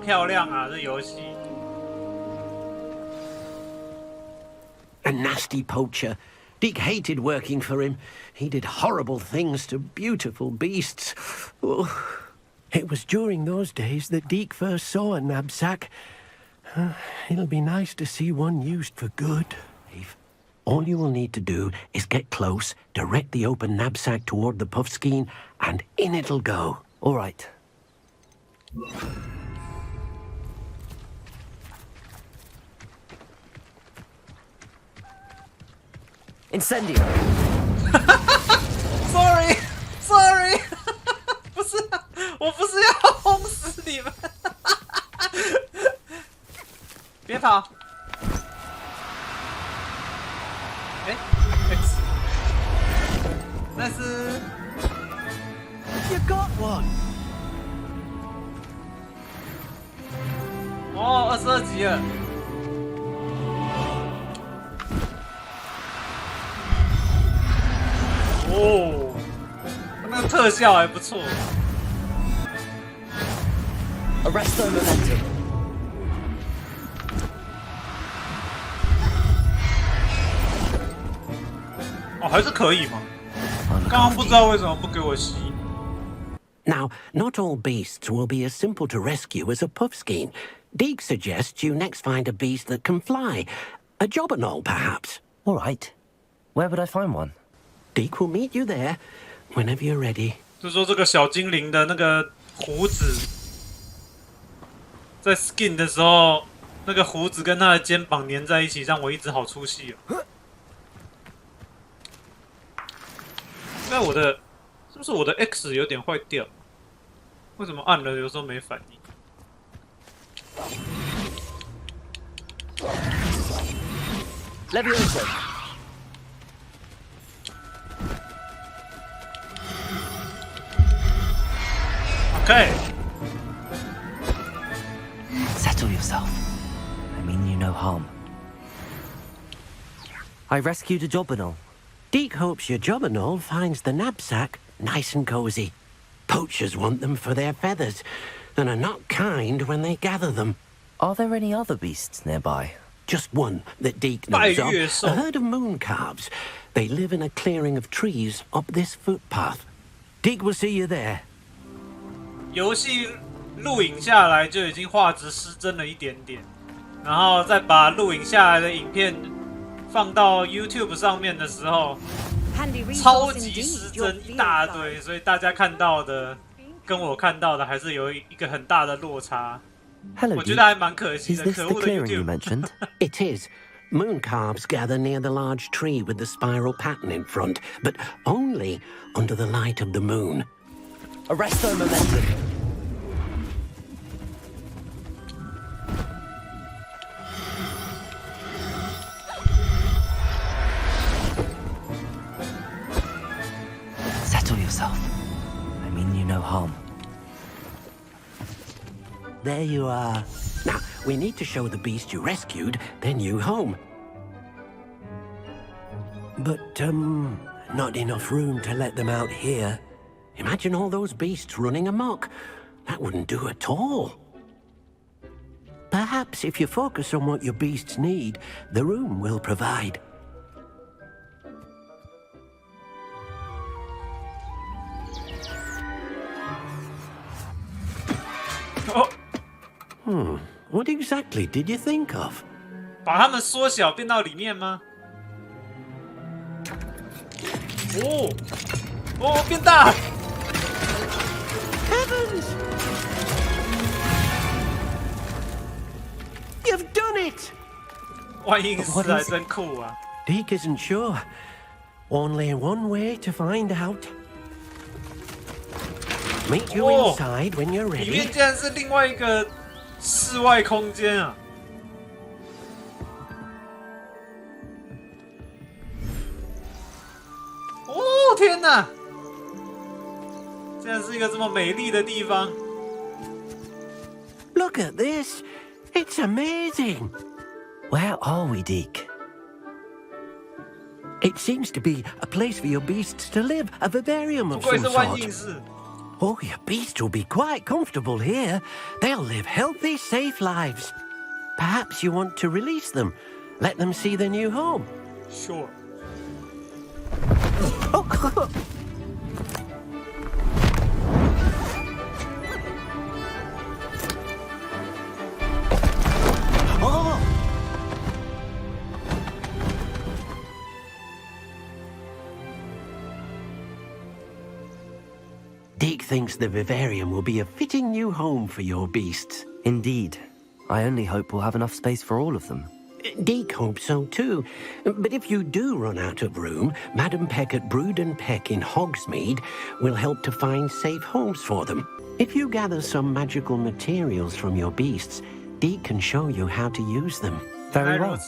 漂亮啊！这游戏。A nasty poacher. Deke hated working for him. He did horrible things to beautiful beasts. Oh. It was during those days that Deke first saw a knapsack. It'll be nice to see one used for good. All you will need to do is get close, direct the open knapsack toward the puffskein, and in it'll go. All right. Incendio. Sorry， 不是，我不是要轰死你们，别跑！哎 ，X， 那是 You got one. 哦，22级了。哦，那个特效还不错。Arresto momentum. 哦，还是可以吗？刚刚不知道为什么不给我吸。Now, not all beasts will be as simple to rescue as a puffskein. Deke suggests you next find a beast that can fly. A jobberknoll, perhaps. All right. Where would I find one? Deke will meet you there, whenever you're ready. 就说这个小精灵的那个胡子，在 skin 的时候，那个胡子跟他的肩膀粘在一起，让我一直好出戏哦。那我的是不是我的 X 有点坏掉？为什么按了有时候没反应？Levioso. Okay. Settle yourself. I mean you no harm. I rescued a jobberknoll. Deke hopes your jobberknoll finds the knapsack nice and cozy. Poachers want them for their feathers, and are not kind when they gather them. Are there any other beasts nearby? Just one that Deke knows of. 拜月兽 A herd of moon calves. They live in a clearing of trees up this footpath. Deke will see you there. 游戏录影下来就已经画质失真了一点点，然后再把录影下来的影片放到 YouTube 上面的时候，超级失真一大堆，所以大家看到的跟我看到的还是有一个很大的落差。 Hello, 我觉得还蛮可惜 Is 的， this 可 the 恶的 clearing you YouTube。 mentioned? It is. Moon calves gather near the large tree with the spiral pattern in front, but only under the light of the moon. Arresto momentum. Settle yourself. I mean you no harm. There you are. Now, we need to show the beast you rescued their new home. But, not enough room to let them out here. Imagine all those beasts running amok. That wouldn't do at all. Perhaps if you focus on what your beasts need, the room will provide. Oh. What exactly did you think of? 把它们缩小变到里面吗？哦，哦，变大 Heavens! You've done it! 万应室还真酷啊！ Deke isn't sure. Only one way to find out. Meet you Oh. inside when you're 里面 ready. 竟然是另外一个室外空间啊！哦天哪！竟然是一个这么美丽的地方！ Look at this. It's amazing. Where are we, Deke? It seems to be a place for your beasts to live, a vivarium 不 of 愧 some 是万 sort. 应室。Oh, your beasts will be quite comfortable here. They'll live healthy, safe lives. Perhaps you want to release them. Let them see their new home. Sure. Oh! Deke thinks the vivarium will be a fitting new home for your beasts. Indeed. I only hope we'll have enough space for all of them. Deke hopes so too. But if you do run out of room, Madam Peck at Brood and Peck in Hogsmeade will help to find safe homes for them. If you gather some magical materials from your beasts, Deke can show you how to use them. Very well.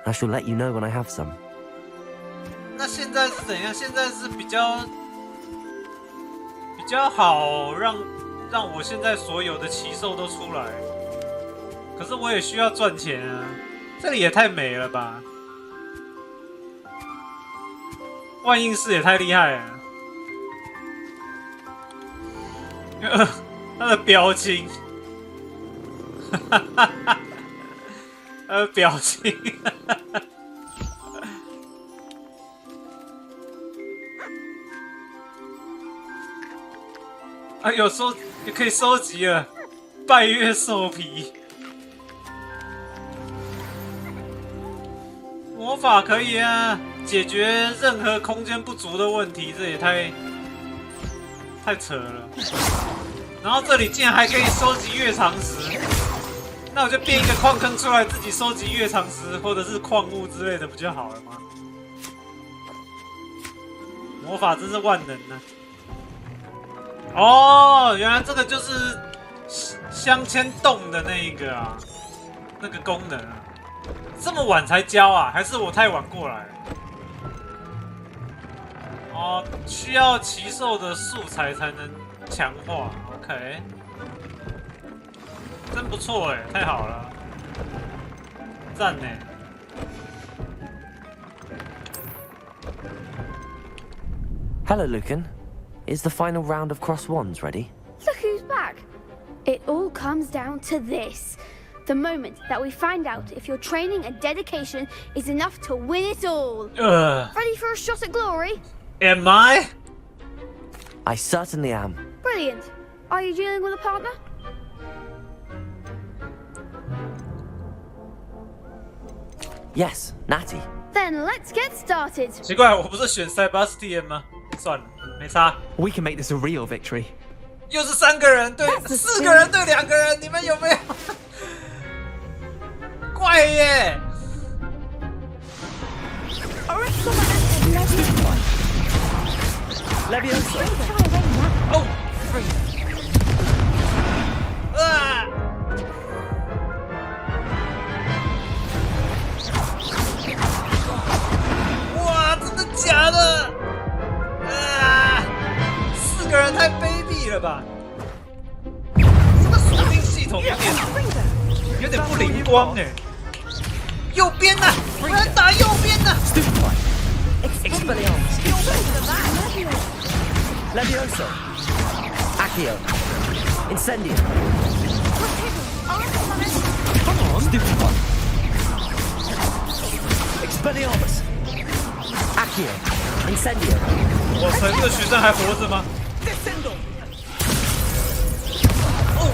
I shall let you know when I have some. 那现在是怎样？现在是比较好让我现在所有的奇兽都出来，可是我也需要赚钱啊！这里也太美了吧！万应室也太厉害了，他的表情，他的表情。啊，也可以收集了，拜月兽皮，魔法可以啊，解决任何空间不足的问题，这也太扯了。然后这里竟然还可以收集月长石，那我就变一个矿坑出来，自己收集月长石或者是矿物之类的，不就好了吗？魔法真是万能啊！哦，原来这个就是镶嵌洞的那一个啊，那个功能啊，这么晚才教啊？还是我太晚过来？哦，需要奇兽的素材才能强化 ，OK， 真不错哎，太好了，赞呢。Hello, Lucan. Is the final round of cross wands ready? Look who's back. It all comes down to this. The moment that we find out if your training and dedication is enough to win it all. Ready for a shot at glory? Am I? I certainly am. Brilliant. Are you dealing with a partner? Yes, Natty. Then let's get started. 奇怪，我不是选 Sebastian 吗？算了，没差。We can make this a real victory. 又是3个人对4个人对2个人，你们有没有？怪耶！哦，啊！哇，真的假的？啊！4个人太卑鄙了吧！这个锁定系统有点不灵光哎。右边呢？我要打右边呢。Levioso. Accio. Incendio. Come on. Stupid one. Expelliarmus. Accio. Incendio. 我操，这个学生还活着吗？ Oh.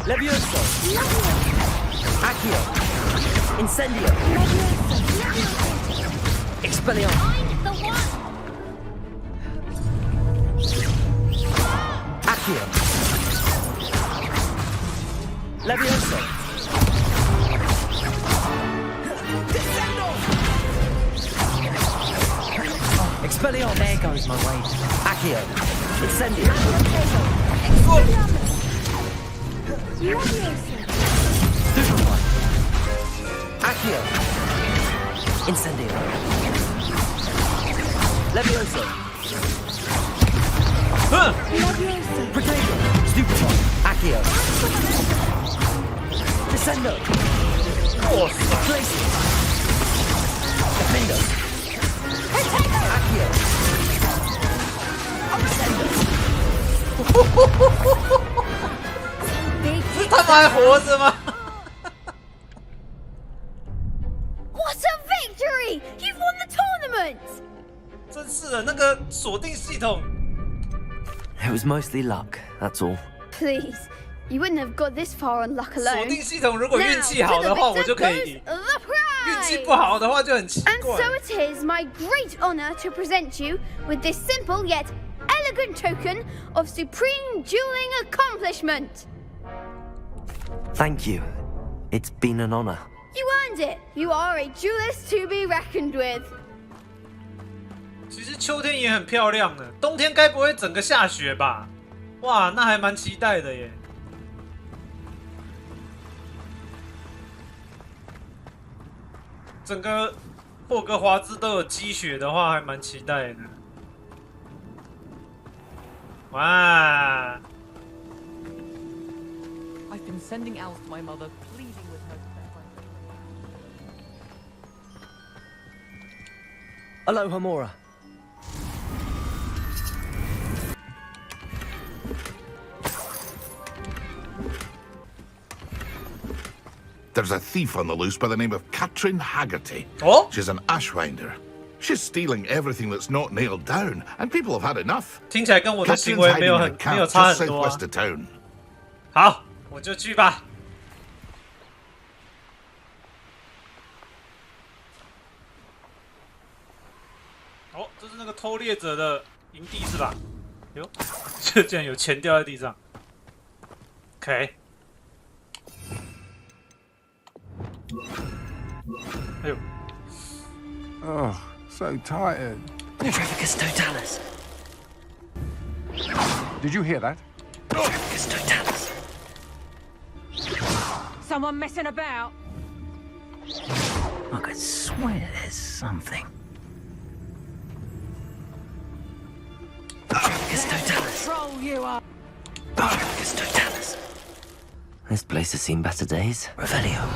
Levioso. Accio. Incendio. Expelliarmus. Accio. Levioso. Expelliarmus. There goes my way. Accio. Incendio. Super one. Accio. Incendio. Levioso. Potato. Stupid one. Accio. Descendo. Glacier. Defendo. Accio. Descendo. 妈还活着吗？ What a victory! You've won the tournament! 真是的，那个锁定系统， It was mostly luck, that's all. Please, you wouldn't have got this far on luck 锁 alone. 定系统如果 Now, 运气 to 好 the 的话，我 victor 就可以 goes 赢； the 运气 prize! 不好的话就很奇 And 怪。 so it is my great honor to present you with this simple yet elegant token of supreme dueling accomplishment. Thank you. It's been an honor. You earned it. You are a duelist to be reckoned with. 其实秋天也很漂亮的，冬天该不会整个下雪吧？哇，那还蛮期待的耶。整个霍格华兹都有积雪的话，还蛮期待的。哇！ I've been sending Alice to my mother, pleading with her to Aloha Mora. There's a thief on the loose by the name of Katrin Haggerty. Oh? She's an ashwinder. She's stealing everything that's not nailed down, and people have had enough. 听起来跟我的行 Katrin's 为 hiding 没有 in a 很没 camp 有差 just 很多、啊 southwest。of town. 好，我就去吧。哦，这是那个偷猎者的营地是吧？哟，这竟然有钱掉在地上。OK。哎呦， Oh, so tired. Trafficus totalis. Did you hear that? Trafficus totalis. Someone messing about? I could swear there's something. Trafficus totalis. Troll you are! Trafficus totalis. This place has seen better days. Revelio.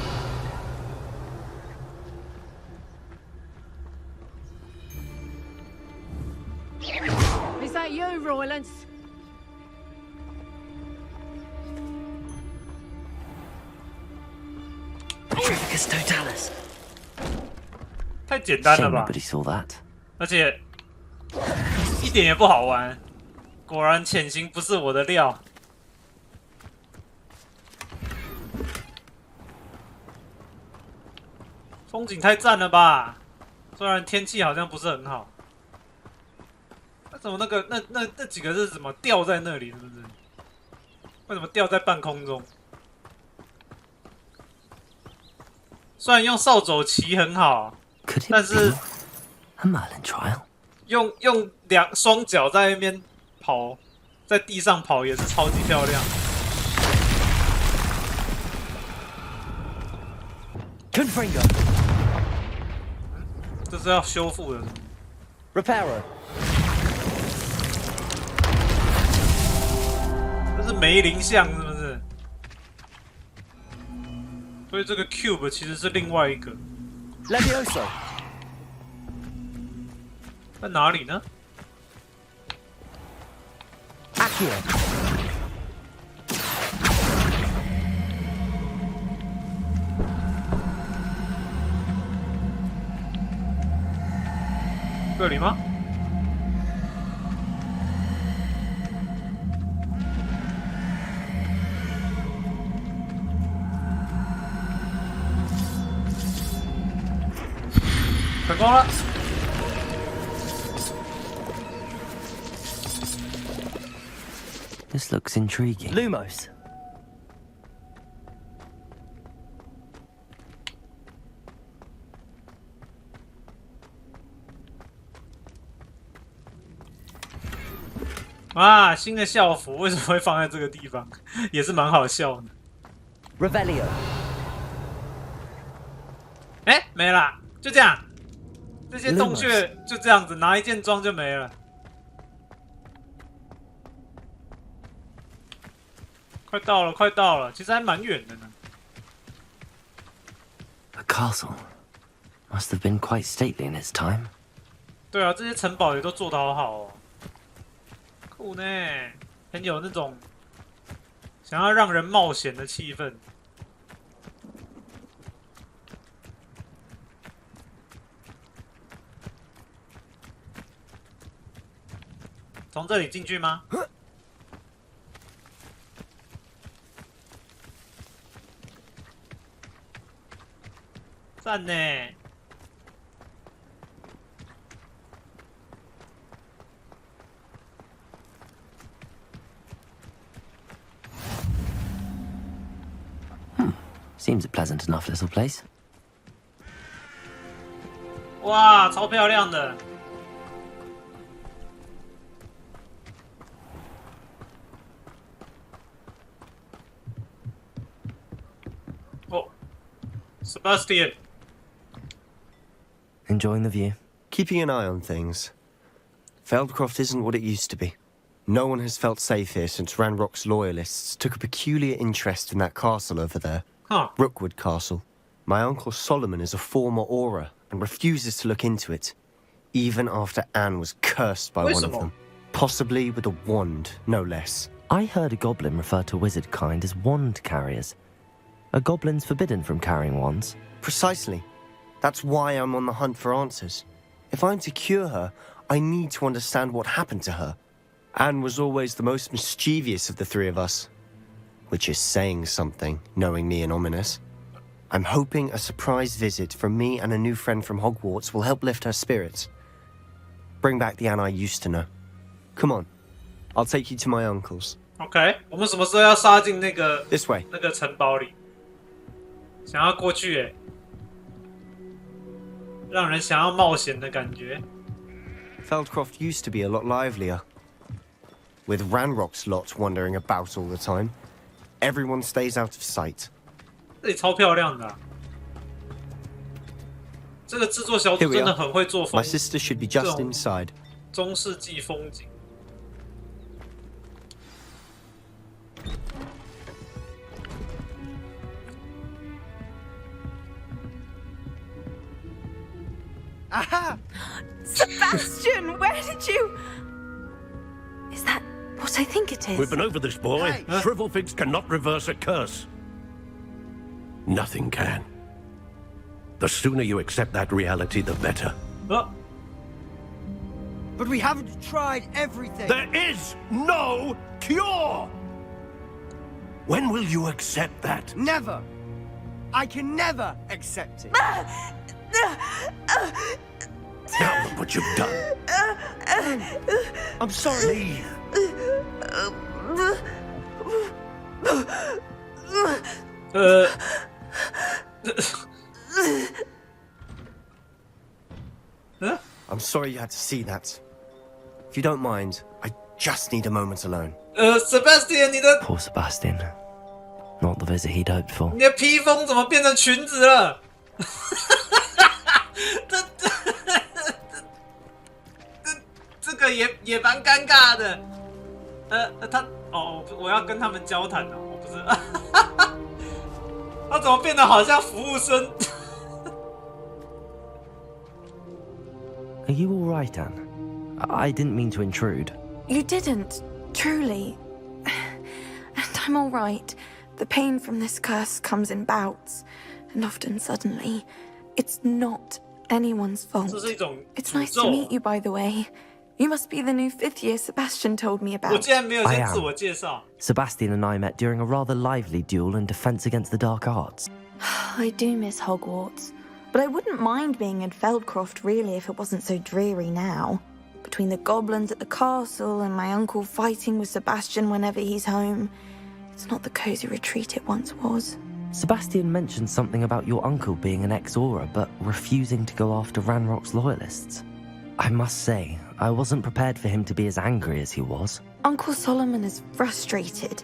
Is that you, Roylance? Trafficus totalis. 太简单了 Shame 吧？ nobody saw that. 而且一点也不好玩。果然潜行不是我的料。风景太赞了吧！虽然天气好像不是很好。那怎么那个那几个是怎么吊在那里？是不是？为什么吊在半空中？虽然用扫帚骑很好， Could it 但是 be a Merlin trial? 用双脚在那边跑，在地上跑也是超级漂亮。 Confringo. 这是要修复的。 Reparo. 这是梅林像是不是？所以这个 cube 其实是另外一个。 Levioso. 在哪里呢？ Accio. 这里吗？成功了。 This looks intriguing. Lumos. .啊，新的校服为什么会放在这个地方？也是蛮好笑的。 Revelio. 哎，没了，就这样。这些洞穴就这样子，拿一件装就没了。快到了，快到了，其实还蛮远的呢。 A castle. Must have been quite stately in its time. 对啊，这些城堡也都做得好好哦，酷呢，很有那种想要让人冒险的气氛。从这里进去吗？赞呢！Seems a pleasant enough little place. 哇，超漂亮的！哦 ，Sebastian。 Enjoying the view? Keeping an eye on things. Feldcroft isn't what it used to be. No one has felt safe here since Ranrock's loyalists took a peculiar interest in that castle over there. Huh. Rookwood Castle. My uncle Solomon is a former Auror and refuses to look into it, even after Anne was cursed by one of them. Possibly with a wand, no less. I heard a goblin refer to wizard kind as wand carriers. Are goblins forbidden from carrying wands? Precisely. That's why I'm on the hunt for answers. If I'm to cure her, I need to understand what happened to her. Anne was always the most mischievous of the three of us. Which is saying something, knowing me and ominous. I'm hoping a surprise visit from me and a new friend from Hogwarts will help lift her spirits. Bring back the Anne I used to know. Come on. I'll take you to my uncle's. OK， 我们什么时候要杀进那个 This way. 那个城堡里？想要过去哎，让人想要冒险的感觉。 Feldcroft used to be a lot livelier. With Ranrock's lot wandering about all the time, everyone stays out of sight. 这里超漂亮的啊、这个制作小组真的很会做风 My sister should be just inside. 中世纪风景。Aha! Sebastian, where did you... Is that what I think it is? We've been over this, boy. Hey. Shrivelfigs cannot reverse a curse. Nothing can. The sooner you accept that reality, the better. But we haven't tried everything. There is no cure! When will you accept that? Never. I can never accept it. Now look what you've done. I'm sorry. I'm sorry you had to see that. If you don't mind, I just need a moment alone. Sebastian， 你的 Poor Sebastian. Not the visit he'd hoped for. 你的披风怎么变成裙子了？这个也蛮尴尬的。他我要跟他们交谈哦，我不是。他怎么变得好像服务生？ Are you all right, Anne? I didn't mean to intrude. You didn't, truly. And I'm all right. The pain from this curse comes in bouts, and often suddenly. It's not anyone's fault. 这是一种 It's nice to meet you, by the way. You must be the new 5th year Sebastian told me 我 about. 竟然没有先自我介绍。 Sebastian and I met during a rather lively duel in defense against the dark arts. I do miss Hogwarts. But I wouldn't mind being in Feldcroft, really, if it wasn't so dreary now. Between the goblins at the castle and my uncle fighting with Sebastian whenever he's home, it's not the cozy retreat it once was. Sebastian mentioned something about your uncle being an ex-Auror, but refusing to go after Ranrock's loyalists. I must say, I wasn't prepared for him to be as angry as he was. Uncle Solomon is frustrated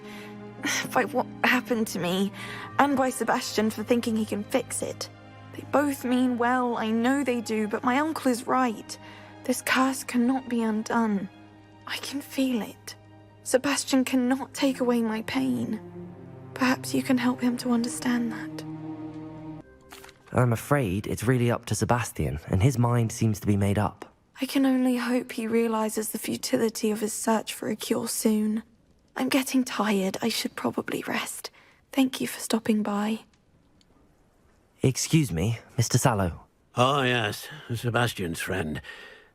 by what happened to me, and by Sebastian for thinking he can fix it. They both mean well, I know they do, but my uncle is right. This curse cannot be undone. I can feel it. Sebastian cannot take away my pain. Perhaps you can help him to understand that. I'm afraid it's really up to Sebastian, and his mind seems to be made up. I can only hope he realizes the futility of his search for a cure soon. I'm getting tired. I should probably rest. Thank you for stopping by. Excuse me, Mr. Sallow. Oh, yes, Sebastian's friend.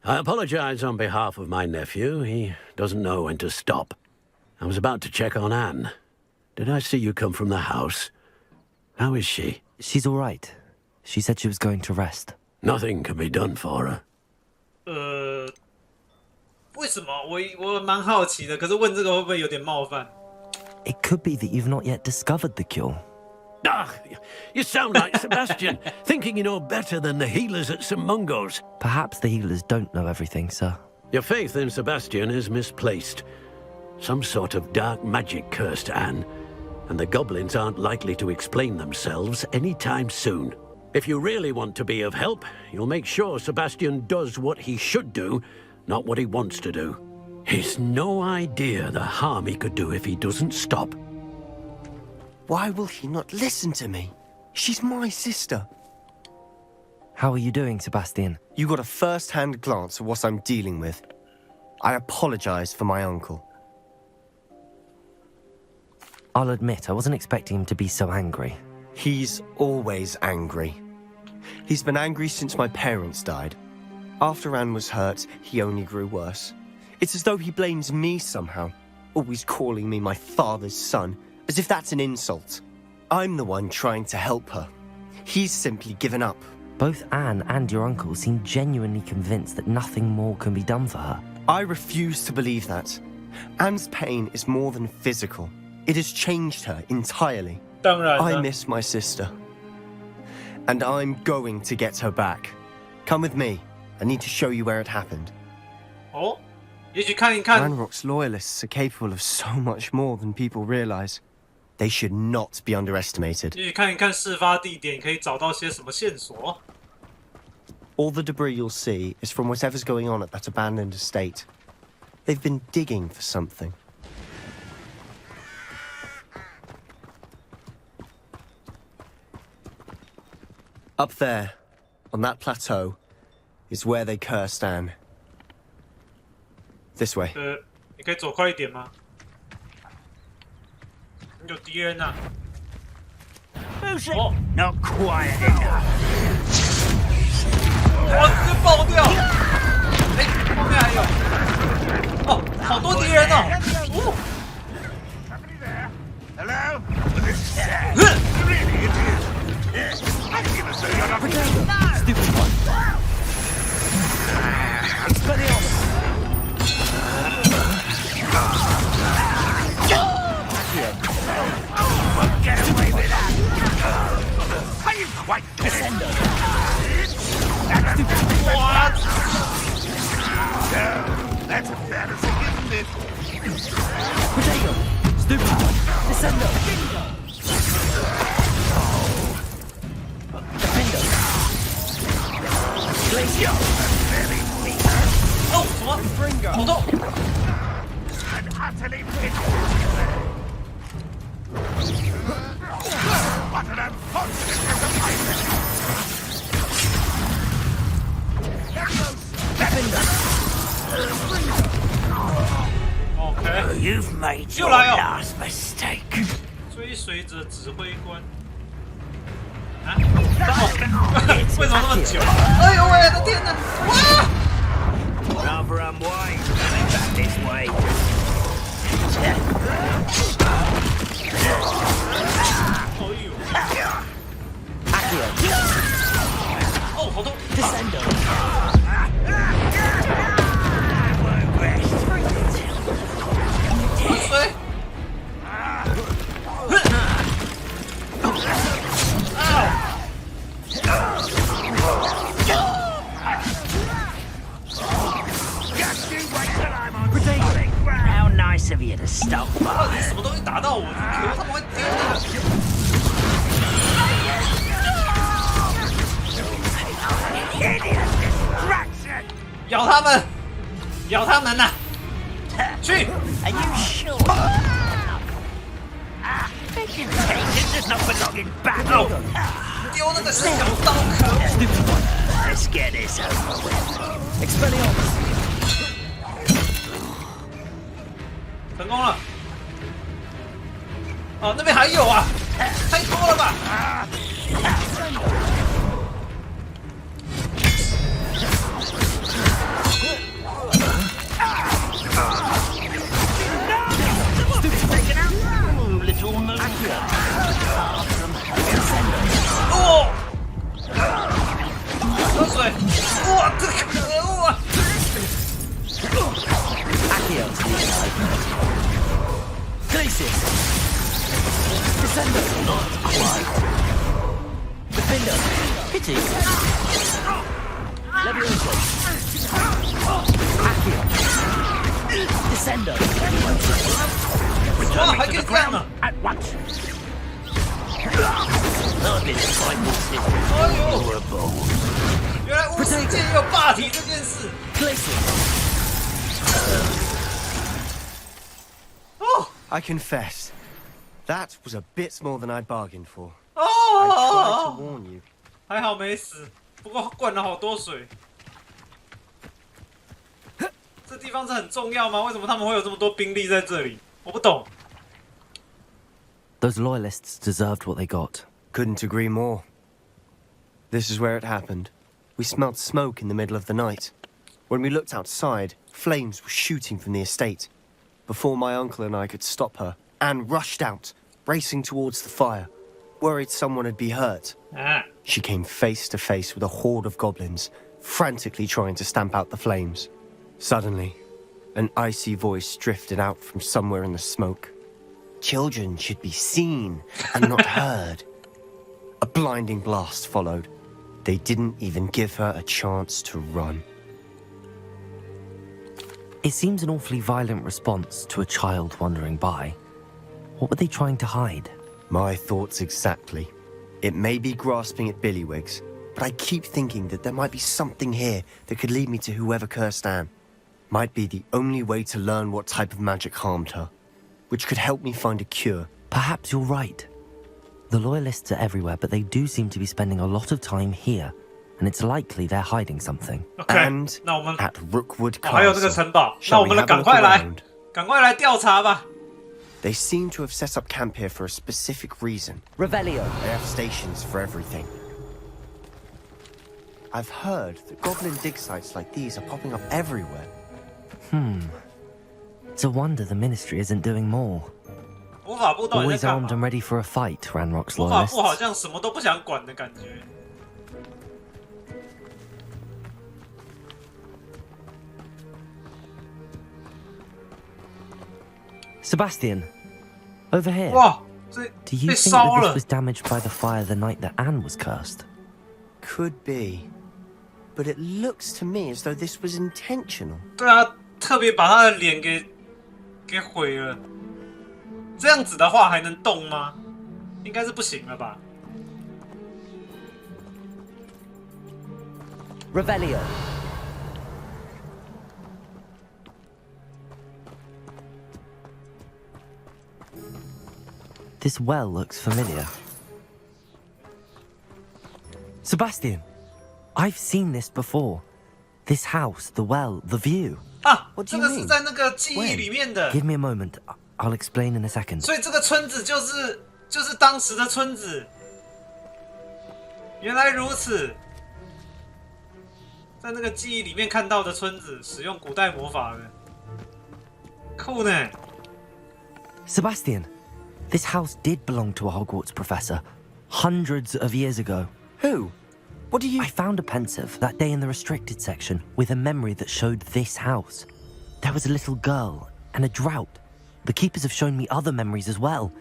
I apologize on behalf of my nephew. He doesn't know when to stop. I was about to check on Anne. Did I see you come from the house? How is she? She's all right. She said she was going to rest. Nothing can be done for her. 为什么？我蛮好奇的，可是问这个会不会有点冒犯？ It could be that you've not yet discovered the cure. Ah, you sound like Sebastian, thinking you know better than the healers at St. Mungo's. Perhaps the healers don't know everything, sir. Your faith in Sebastian is misplaced. Some sort of dark magic cursed Anne, and the goblins aren't likely to explain themselves anytime soon. If you really want to be of help, you'll make sure Sebastian does what he should do, not what he wants to do. He's no idea the harm he could do if he doesn't stop. Why will he not listen to me? She's my sister. How are you doing, Sebastian? You got a first-hand glance at what I'm dealing with. I apologize for my uncle. I'll admit, I wasn't expecting him to be so angry. He's always angry. He's been angry since my parents died. After Anne was hurt, he only grew worse. It's as though he blames me somehow, always calling me my father's son, as if that's an insult. I'm the one trying to help her. He's simply given up. Both Anne and your uncle seem genuinely convinced that nothing more can be done for her. I refuse to believe that. Anne's pain is more than physical. It has changed her entirely. I miss my sister. And I'm going to get her back. Come with me. I need to show you where it happened. Oh, 也许看一看。 Ranrock's loyalists are capable of so much more than people realize. They should not be underestimated. 也许看一看事发地点，可以找到些什么线索。 All the debris you'll see is from whatever's going on at that abandoned estate. They've been digging for something. Up there, on that plateau, is where they cursed Anne. This way. 你可以走快一点吗？有敌人呐！ Oh. Not quiet enough. 哇，这爆掉！哎，后面还有。哦，好多敌人哦！哦。 Hello? Really, it is. I'm gonna say you're not stupid one. Get away with that! Are you quite descended? What? That's embarrassing, isn't it? Potato! Stupid one! Descendo! Defendo! Glacier! Oh, 什么？好痛！ I'm utterly finished. What an unfortunate disappointment! OK， You've made your 又来哦！ last mistake. 追随者指挥官。啊？为什么那么久？哎呦喂，我的天哪！哇！ Rather unwise coming back this way. 哎呦！哦，好痛！ Descendo! How nice of you to stop 到底 by. 什么东西打到我？可能他们会丢那个。 咬他们！咬他们呐！去！ Are you sure? Education does not belong in battle. 丢那个小刀壳！ Let's get this over with. Expelliarmus! 成功了！哦，那边还有啊，太多了吧！哦，喝水！哇，这可恶啊！ Glacius! Descender! Not quite. Defender! Pity! Levioso! Accio! Descender! Return me to the ground at once. Not this final system. Horrible. 原来巫师界也有霸体这件事。 Glacius! I confess, that was a bit more than I bargained for. 哦 I tried to warn you. 还好没死，不过灌了好多水。这地方是很重要吗？为什么他们会有这么多兵力在这里？我不懂。 Those loyalists deserved what they got. Couldn't agree more. This is where it happened. We smelled smoke in the middle of the night. When we looked outside, flames were shooting from the estate. Before my uncle and I could stop her, Anne rushed out, racing towards the fire, worried someone had been hurt. She came face to face with a horde of goblins, frantically trying to stamp out the flames. Suddenly, an icy voice drifted out from somewhere in the smoke. Children should be seen and not heard. A blinding blast followed. They didn't even give her a chance to run. It seems an awfully violent response to a child wandering by. What were they trying to hide? My thoughts exactly. It may be grasping at Billywigs, but I keep thinking that there might be something here that could lead me to whoever cursed Anne. Might be the only way to learn what type of magic harmed her, which could help me find a cure. Perhaps you're right. The loyalists are everywhere, but they do seem to be spending a lot of time here, and it's likely they're hiding something. OK， And 那我们 at Rookwood 还有这个 Castle. 城堡，那 Shall 我 we 们 have a 赶 look 快来， around? 赶快来调查吧。 They seem to have set up camp here for a specific reason. Revelio. They have stations for everything. I've heard that goblin dig sites like these are popping up everywhere. It's a wonder the ministry isn't doing more. 魔法部到底 Always 在干 armed and 嘛？ ready for a fight, Ranrock's 魔法部好 loyalists. 像什么都不想管的感觉。 Sebastian, over here. 哇，这 Do you 被 think 烧 that 了 this was damaged by the fire the night that Anne was cursed? Could be. But it looks to me as though this was intentional. 对啊，特别把他的脸给毁了。这样子的话还能动吗？应该是不行了吧？ Revelio. This well looks familiar. Sebastian, I've seen this before. This house, the well, the view. 啊， What do 这 you 个是 mean? 在那个记忆里面的， Give me a moment. I'll explain in a second. 所以这个村子就是当时的村子。原来如此，在那个记忆里面看到的村子，使用古代魔法的，酷呢。 Sebastian, this house did belong to a Hogwarts professor hundreds of years ago. Who? What do you... I found a pensive that day in the restricted section with a memory that showed this house. There was a little girl and a drought. The keepers have shown me other memories as well.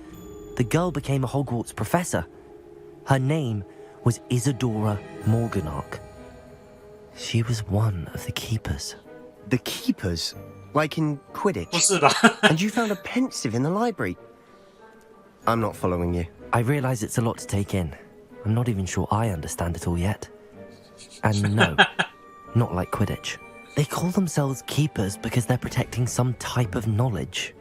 The girl became a Hogwarts professor. Her name was Isadora Morganach. She was one of the keepers. The keepers? Like in 不 Quidditch? 是吧？ And you found a pensive in the library? I'm not following you. I realize it's a lot to take in. I'm not even sure I understand it all yet. And no, not like Quidditch. They call themselves keepers because they're protecting some type of knowledge.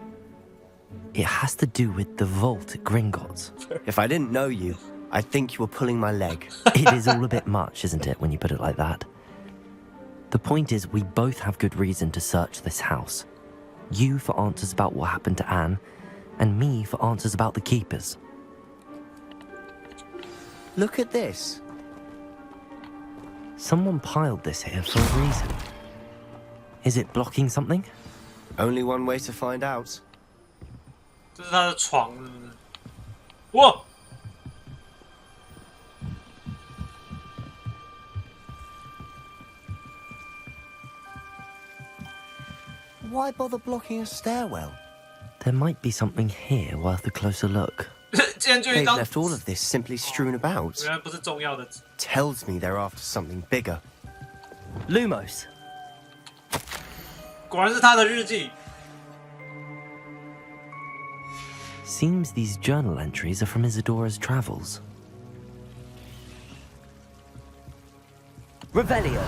It has to do with the vault at Gringotts. If I didn't know you, I'd think you were pulling my leg. It is all a bit much, isn't it, when you put it like that? The point is, we both have good reason to search this house. You for answers about what happened to Anne, and me for answers about the keepers. Look at this. Someone piled this here for a reason. Is it blocking something? Only one way to find out. 这是他的床，是不是？哇！ Why bother blocking a stairwell? There might be something here worth a closer look. 竟然就一 They've 张， left all of this simply strewn about. 原来不是重要的。 Tells me they're after something bigger. Lumos! 果然是他的日记。 Seems these journal entries are from Isadora's travels. Revelio!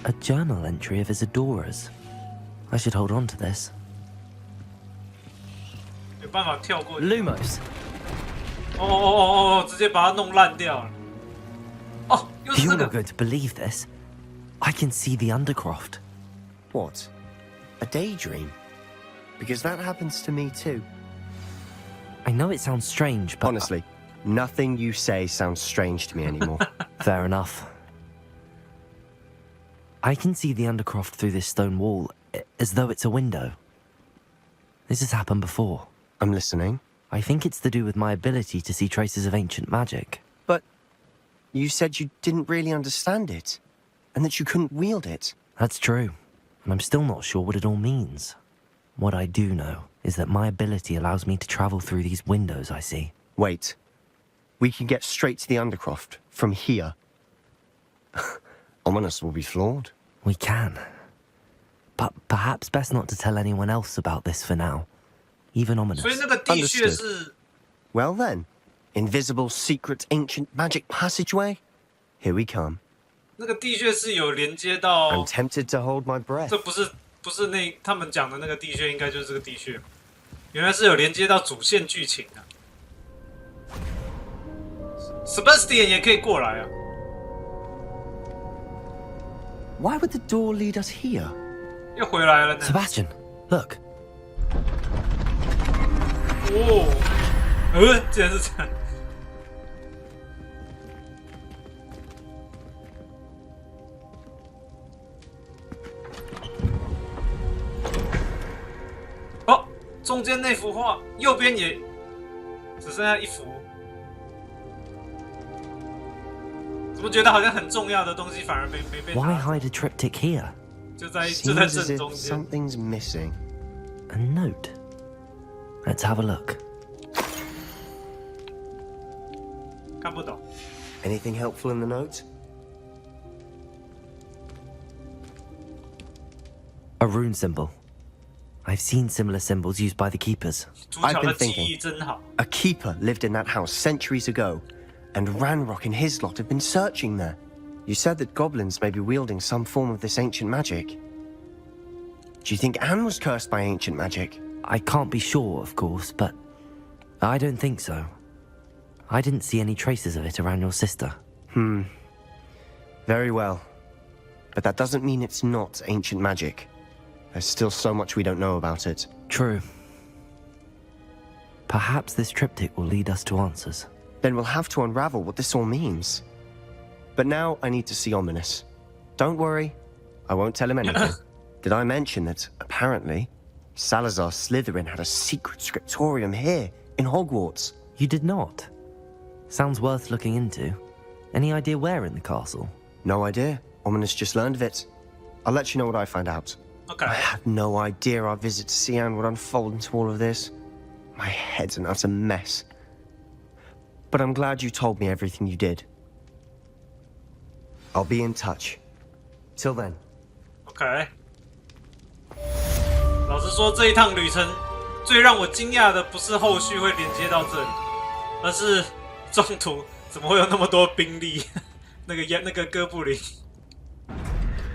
A journal entry of Isadora's. I should hold on to this. 有办法跳过去。 Lumos! 哦，直接把它弄烂掉了。哦，又是 You're 这 not 个。 going to believe this. I can see the Undercroft. What? A daydream? Because that happens to me too. I know it sounds strange, but... Honestly, nothing you say sounds strange to me anymore. Fair enough. I can see the Undercroft through this stone wall, as though it's a window. This has happened before. I'm listening. I think it's to do with my ability to see traces of ancient magic. But you said you didn't really understand it, and that you couldn't wield it. That's true, and I'm still not sure what it all means. What I do know is that my ability allows me to travel through these windows I see. Wait. We can get straight to the Undercroft from here. Ominous will be floored. We can. But perhaps best not to tell anyone else about this for now. Even Ominous. 所以那个地穴是 Well then, invisible, secret, ancient magic passageway? Here we come. 那个地穴是有连接到。 I'm tempted to hold my breath. 这不是那他们讲的那个地穴，应该就是这个地穴。原来是有连接到主线剧情的。Sebastian 也可以过来啊。 Why would the door lead us here? 又回来了呢。 Sebastian, look. 哦，竟然是这样。哦，中间那幅画，右边也只剩下一幅。怎么觉得好像很重要的东西反而没被 Why 拿？ hide a triptych here? 就在 Seems as 正 if 中间。 something's missing. A note. Let's have a look. 看不懂。 Anything helpful in the note? A rune symbol. I've seen similar symbols used by the keepers. 主 I've 角 been 的记 thinking. 忆真好。 A keeper lived in that house centuries ago, and Ranrock and his lot have been searching there. You said that goblins may be wielding some form of this ancient magic. Do you think Anne was cursed by ancient magic? I can't be sure, of course, but I don't think so. I didn't see any traces of it around your sister. Very well. But that doesn't mean it's not ancient magic. There's still so much we don't know about it. True. Perhaps this triptych will lead us to answers. Then we'll have to unravel what this all means. But now I need to see Ominous. Don't worry, I won't tell him anything. Did I mention that, apparently, Salazar Slytherin had a secret scriptorium here, in Hogwarts? You did not? Sounds worth looking into. Any idea where in the castle? No idea. Ominous just learned of it. I'll let you know what I find out. Okay. I had no idea our visit to Sian would unfold into all of this. My head's an utter mess. But I'm glad you told me everything you did. I'll be in touch. Till then. OK。老实说，这一趟旅程最让我惊讶的不是后续会连接到这里，而是中途怎么会有那么多兵力？那个哥布林，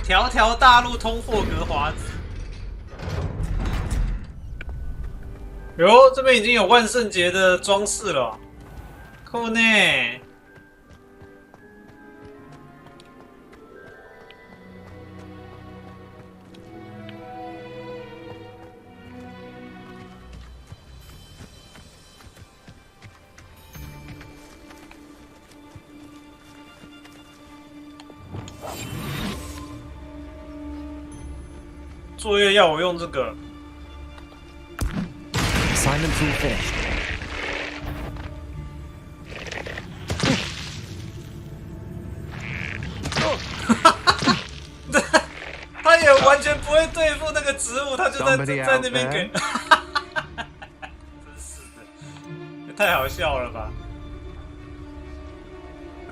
条条大路通霍格华兹。哟，这边已经有万圣节的装饰了，酷呢！作业要我用这个。Assignment's all finished. 他也完全不会对付那个植物，他就在那边给，真是的，也太好笑了吧！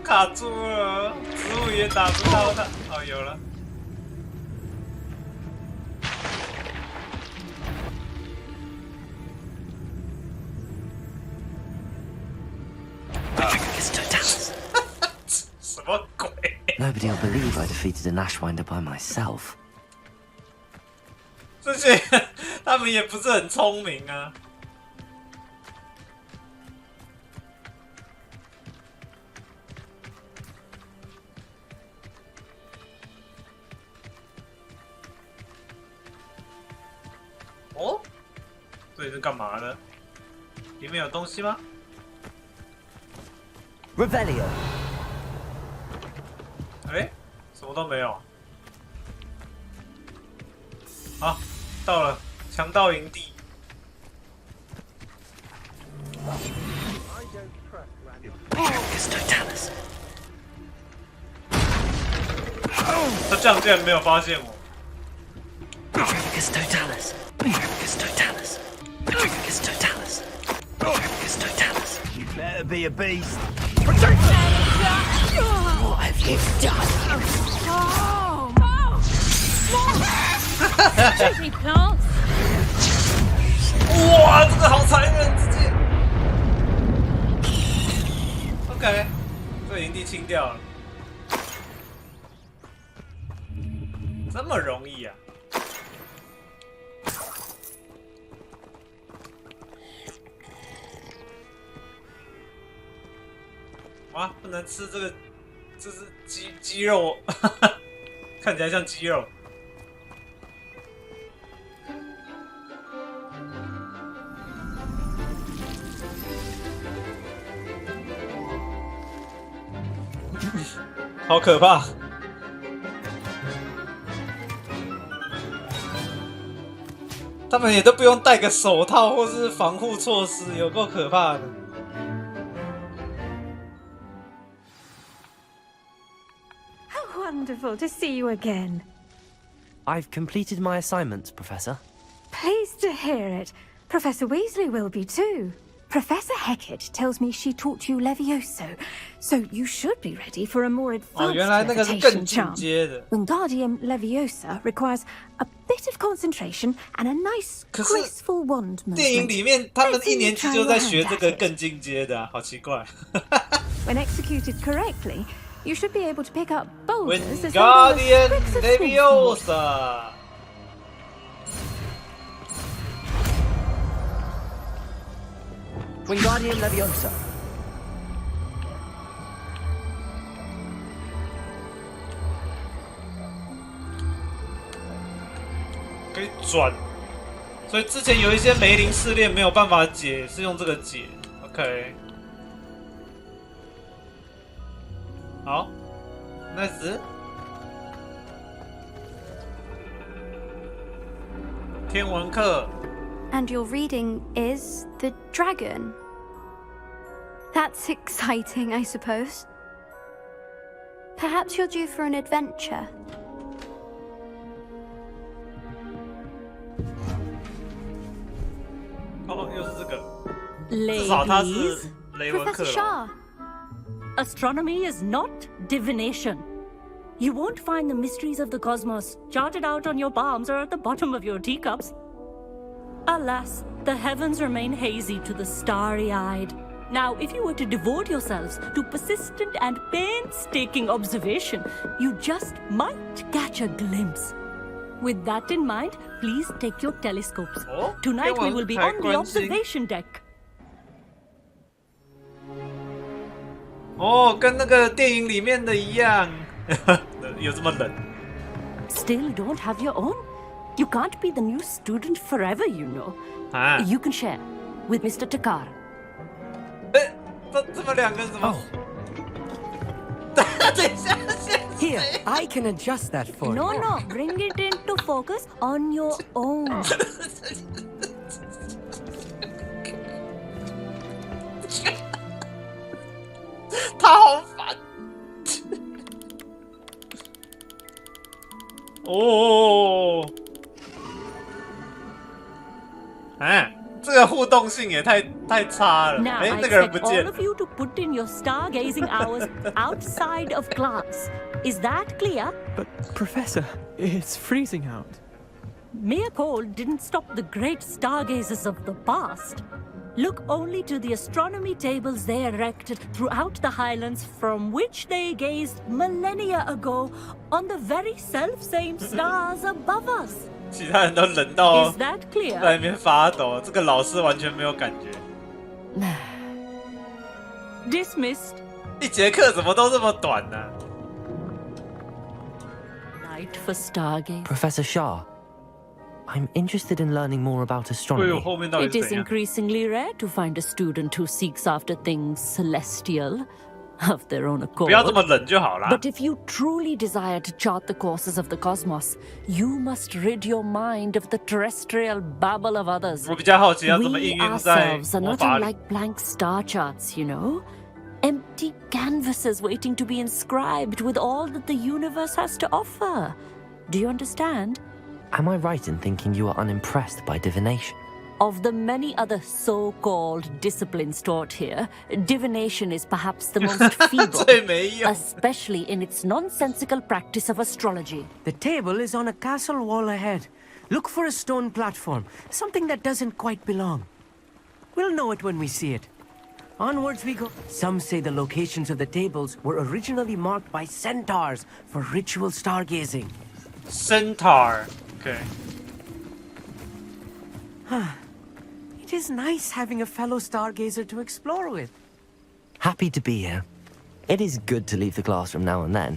卡住了，植物也打不到他。哦，有了。什么鬼 Nobody will believe I defeated an Ashwinder by myself. 这些他们也不是很聪明啊。哦，这里是干嘛的？里面有东西吗 Revelio. 哎，什么都没有。好，到了强盗营地。他这样竟然没有发现我。You better be a beast. What have you done? Oh, Cheeky plants. 哇，这个好残忍，直接。OK， 这个营地清掉了，这么容易啊？哇，不能吃这个，这是鸡肉，看起来像鸡肉。好可怕！他们也都不用戴个手套或是防护措施，有够可怕的。How wonderful to see you again. I've completed my assignments, Professor. Pleased to hear it. Professor Weasley will be too. Professor Hecat tells me she taught you Levioso, so you should be ready for a more advanced levitation charm. Wingardium Leviosa requires a bit of concentration and a nice, graceful wand movement. 电影里面他们一年级就在学这个更进阶的、好奇怪。When executed correctly, you should be able to pick up boulders as Wingardium Leviosa. Wingardium Leviosa. 可以转，所以之前有一些梅林试炼没有办法解，是用这个解。OK， 好 ，nice。天文课。And your reading is the dragon. That's exciting, I suppose. Perhaps you're due for an adventure. 哦，又是这个。至少他是雷文克了。Astronomy is not divination. You won't find the mysteries of the cosmos charted out on your palms or at the bottom of your teacups. Alas, the heavens remain hazy to the starry-eyed. Now, if you were to devote yourselves to persistent and painstaking observation, you just might catch a glimpse. With that in mind, please take your telescopes. Tonight we will be on the observation deck. 哦，跟那个电影里面的一样，有这么冷 Still don't have your own? You can't be the new student forever, you know. You can share with Mr. Takar. 这么两个什么？等一下， Here, I can adjust that for No, you. no, bring it into focus on your own. 他好烦。哦，哎，这个互动性也太差了。 Now 哎， I 那个人不 expect 见 all。of you to put in your stargazing hours outside of class. Is that clear? But, Professor, it's freezing out. Mere cold didn't stop the great stargazers of the past. Look only to the astronomy tables they erected throughout the highlands from which they gazed millennia ago on the very self-same stars above us. 其他人都冷到 Is that clear? 在那边发抖，这个老师完全没有感觉。Dismissed. 一节课怎么都这么短呢、Night for stargaze. Professor Shah, I'm interested in learning more about 对， astronomy. 后面到底 It 是 is 怎样？ increasingly rare to find a student who seeks after things celestial of their own 不要这 accord. 么冷就好啦。 But if you truly desire to chart the courses of the cosmos, you must rid your mind of the terrestrial babble of others. 我比较好奇要怎么 We 应用在 ourselves are 魔 not 法里。 unlike blank star charts, you know? Empty canvases waiting to be inscribed with all that the universe has to offer. Do you understand? Am I right in thinking you are unimpressed by divination? Of the many other so-called disciplines taught here, divination is perhaps the most feeble, 最没用。 especially in its nonsensical practice of astrology. The table is on a castle wall ahead. Look for a stone platform, something that doesn't quite belong. We'll know it when we see it. Onwards we go. Some say the locations of the tables were originally marked by centaurs for ritual stargazing. Centaur， OK， It is nice having a fellow stargazer to explore with. Happy to be here. It is good to leave the classroom now and then.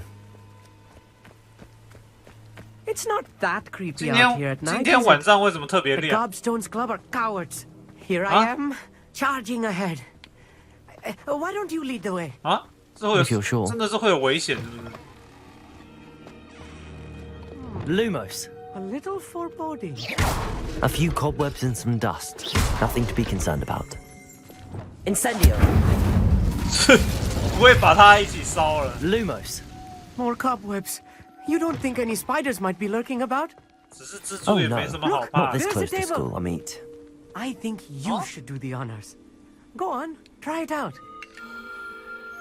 It's not that creepy 今 out here 天 at night. 今天 is 晚 it? 上为什么特别 The 亮？ Gobstones Club are cowards. Here Huh? I am, charging ahead. Why don't you lead the way? 啊，这会 If you're sure. 真的是会有危险，是不是？ Lumos. A little foreboding. A few cobwebs and some dust. Nothing to be concerned about. Incendio. 不会把它一起烧了。 Lumos. More cobwebs. You don't think any spiders might be lurking about? 只是蜘 Oh 蛛也 no, 没什么好 not 怕 this 的。 There's a close to table. school, I meet. I think you should do the honors. Go on, try it out.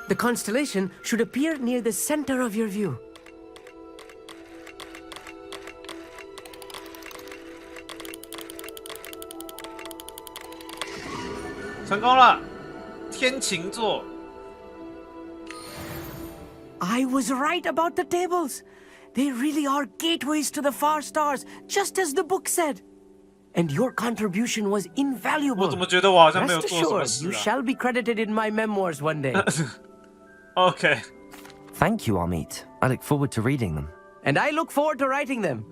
The constellation should appear near the center of your view. 成功了，天琴座。 I was right about the tables. They really are gateways to the far stars, just as the book said. And your contribution was 我 invaluable. 怎么觉得我好像没有 Rest 做什么 assured, 事 you 啊 shall be credited in my memoirs one day. ？OK， Thank you, Amit. I look forward to reading them. And I look forward to writing them.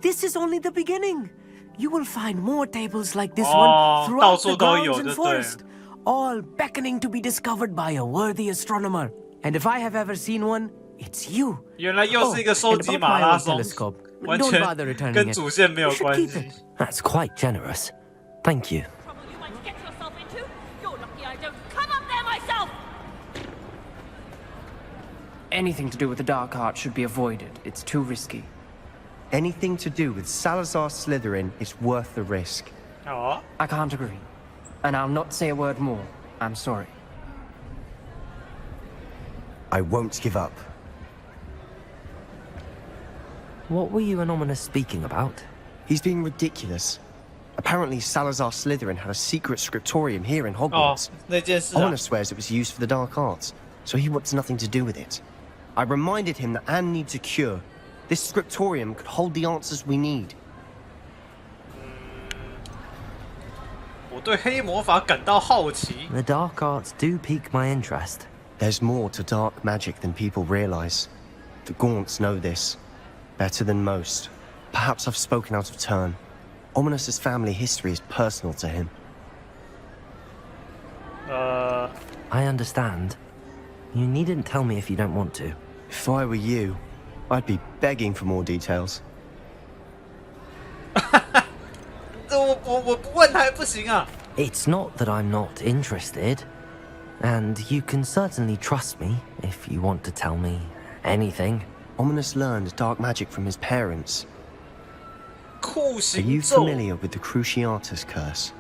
This is only the beginning. You will find more tables like this Oh, one throughout the 到处都有， grounds 就对了。 and forest, all beckoning to be discovered by a worthy astronomer. And if I have ever seen one, it's you. 原来又是一个 Oh, 收 and 集 about 马 my 拉 old 松， telescope. 完 Don't 全 bother returning 跟 it. 主线没有 You should 关 keep 系 it.。 That's quite generous. Thank you. Trouble you might get yourself into? You're lucky I don't come up there myself! Anything to do with the dark art should be avoided. It's too risky. Anything to do with Salazar Slytherin is worth the risk. 哦， I can't agree. And I'll not say a word more. I'm sorry. I won't give up. What were you and Ominous speaking about? He's being ridiculous. Apparently, Salazar Slytherin had a secret scriptorium here in 哦 Hogwarts.，那件事啊 Honor，swears it was used for the dark arts, so he wants nothing to do with it. I reminded him that Anne needs a cure. This scriptorium could hold the answers we need. 我对黑魔法感到好奇。 The dark arts do pique my interest. There's more to dark magic than people realize. The Gaunts know this. Better than most. Perhaps I've spoken out of turn. Ominous's family history is personal to him. I understand. You needn't tell me if you don't want to. If I were you, I'd be begging for more details. 我不问还不行啊。It's not that I'm not interested, and you can certainly trust me if you want to tell me anything. Ominous learned dark magic from his parents. 酷 Are 刑 you 咒。 familiar with the Cruciatus curse?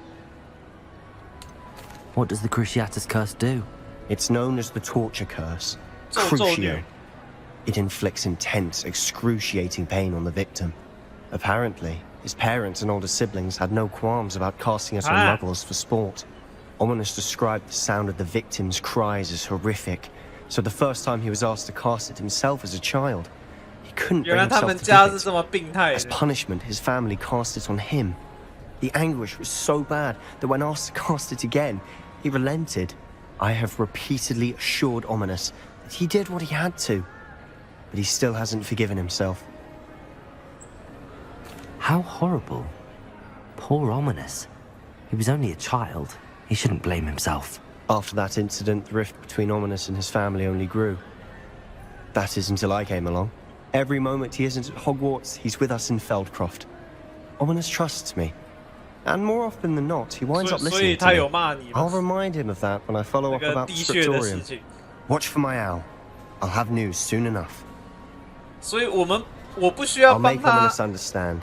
What does the Cruciatus curse do? It's known as the torture curse. 咒 Crucio. 虐。 It inflicts intense, excruciating pain on the victim. Apparently, his parents and older siblings had no qualms about casting it on muggles for sport. Ominous described the sound of the victim's cries as horrific, so the first time he was asked to cast it himself as a child, he couldn't bring 原来他 himself 们 to 家 do 是 it. 这么病态 As 的。 punishment, his family cast it on him. The anguish was so bad that when asked to cast it again, he relented. I have repeatedly assured Ominous that he did what he had to, but he still hasn't forgiven himself. How horrible. Poor Ominous. He was only a child. He shouldn't blame himself. After that incident, the rift between Ominous and his family only grew. That is until I came along. Every moment he isn't at Hogwarts, he's with us in Feldcroft. Ominous trusts me. And more often than not, he winds up 所以 listening 他 to 有 me. 骂你 I'll 吗？ remind him of that when I follow 那 up 个 about 滴 the 血的事 Scriptorium. 情。 Watch for my owl. I'll have news soon enough. 所以我不需要 I'll 帮 make 他 Ominous， understand.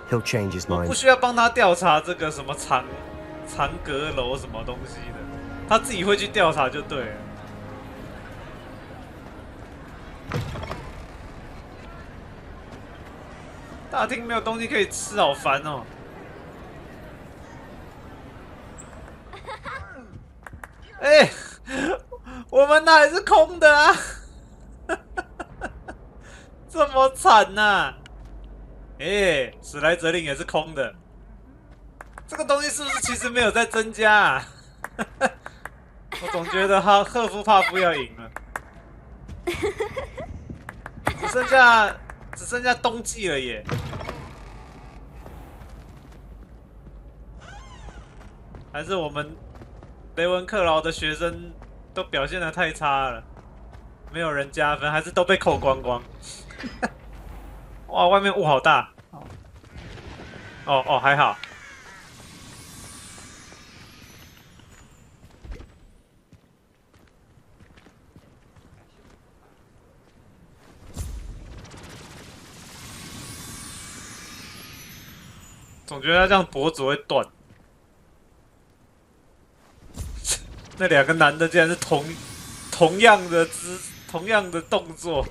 He'll change his 我 mind. 不需要帮他调查这个什么藏阁楼什么东西的，他自己会去调查就对了。大厅没有东西可以吃，好烦哦。哎，我们那还是空的啊，这么惨呐！哎，史莱哲林也是空的，这个东西是不是其实没有在增加啊？我总觉得赫夫帕夫要赢了，只剩下冬季了耶。还是我们雷文克劳的学生都表现得太差了，没有人加分，还是都被扣光光。哇，外面雾好大。哦，还好。总觉得他这样脖子会断。那两个男的竟然是同样的动作。